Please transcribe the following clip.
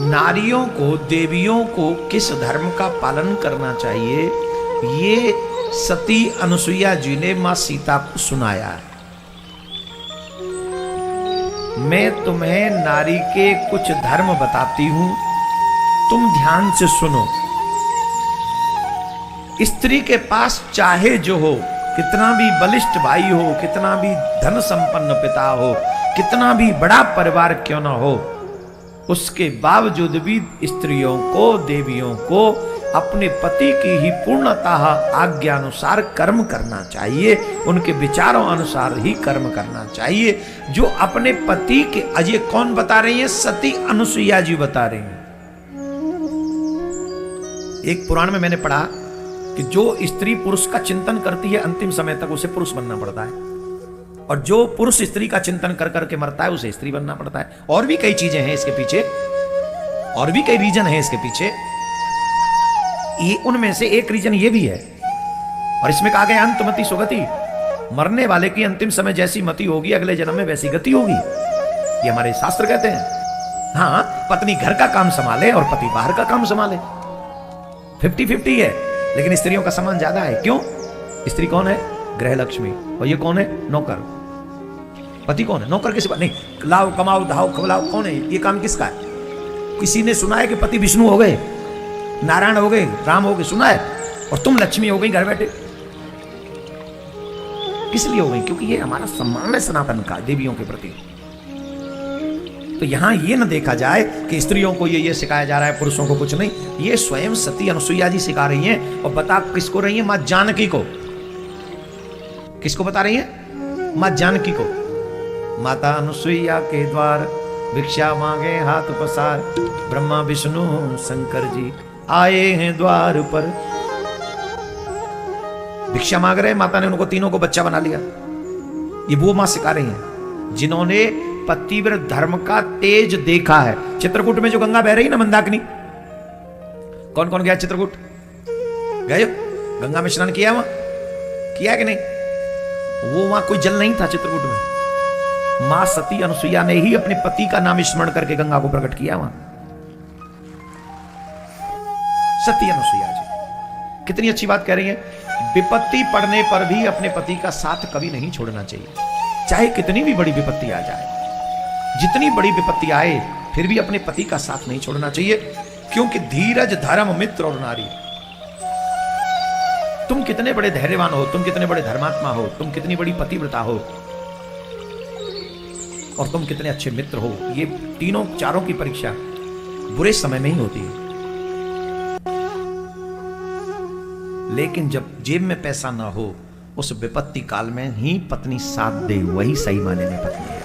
नारियों को, देवियों को किस धर्म का पालन करना चाहिए, ये सती अनुसुईया जी ने मां सीता को सुनाया है। मैं तुम्हें नारी के कुछ धर्म बताती हूं, तुम ध्यान से सुनो। स्त्री के पास चाहे जो हो, कितना भी बलिष्ठ भाई हो, कितना भी धन संपन्न पिता हो, कितना भी बड़ा परिवार क्यों ना हो, उसके बावजूद भी स्त्रियों को, देवियों को अपने पति की ही पूर्णतः आज्ञा अनुसार कर्म करना चाहिए, उनके विचारों अनुसार ही कर्म करना चाहिए। जो अपने पति के, अजय कौन बता रही है? सती अनुसुईया जी बता रही हैं। एक पुराण में मैंने पढ़ा कि जो स्त्री पुरुष का चिंतन करती है अंतिम समय तक उसे पुरुष बनना पड़ता है, और जो पुरुष स्त्री का चिंतन कर करके मरता है उसे स्त्री बनना पड़ता है। और भी कई चीजें हैं इसके पीछे, और भी कई रीजन है इसके पीछे। ये उनमें से एक रीजन ये भी है। और इसमें कहा गया अंतमति सुगति, मरने वाले की अंतिम समय जैसी मति होगी अगले जन्म में वैसी गति होगी, ये हमारे शास्त्र कहते हैं। हाँ, पत्नी घर का काम संभाले और पति बाहर का काम संभाले, 50-50 है। लेकिन स्त्रियों का सम्मान ज्यादा है। क्यों? स्त्री कौन है? गृह लक्ष्मी। और ये कौन है? नौकर। पति कौन है? नौकर के सिवा नहीं। लाओ कमाओ धाओ खवलाओ, कौन है? ये काम किसका है? किसी ने सुना है कि पति विष्णु हो गए, नारायण हो गए, राम हो गए? सुना है? और तुम लक्ष्मी हो गई घर बैठे। किस लिए हो गई? क्योंकि ये हमारा सम्मान है सनातन का देवियों के प्रति। तो यहां ये न देखा जाए कि स्त्रियों को ये सिखाया जा रहा है, पुरुषों को कुछ नहीं। ये स्वयं सती अनुसुईया जी सिखा रही हैं। और बता किसको रही है? मां जानकी को। किसको बता रही है? मां जानकी को। माता अनुसुईया के द्वार भिक्षा मांगे हाथ पसार, ब्रह्मा विष्णु शंकर जी आए हैं द्वार पर। भिक्षा मांग रहे, माता ने उनको तीनों को बच्चा बना लिया। ये वो मां सिखा रही हैं जिन्होंने पतिव्रत धर्म का तेज देखा है। चित्रकूट में जो गंगा बह रही ना, मंदाकिनी, कौन कौन गया चित्रकूट? गए? गंगा में स्नान किया? वहां किया कि नहीं? वो वहां कोई जल नहीं था चित्रकूट में। मां सती अनुसुईया ने ही अपने पति का नाम स्मरण करके गंगा को प्रकट किया वहां। सती अनुसुईया जी कितनी अच्छी बात कह रही है। विपत्ति पड़ने पर भी अपने पति का साथ कभी नहीं छोड़ना चाहिए, चाहे कितनी भी बड़ी विपत्ति आ जाए। जितनी बड़ी विपत्ति आए फिर भी अपने पति का साथ नहीं छोड़ना चाहिए, क्योंकि धीरज धर्म मित्र और नारी। तुम कितने बड़े धैर्यवान हो, तुम कितने बड़े धर्मात्मा हो, तुम कितनी बड़ी पतिव्रता हो, और तुम कितने अच्छे मित्र हो, ये तीनों चारों की परीक्षा बुरे समय में ही होती है। लेकिन जब जेब में पैसा ना हो, उस विपत्ति काल में ही पत्नी साथ दे, वही सही मायने में पत्नी है।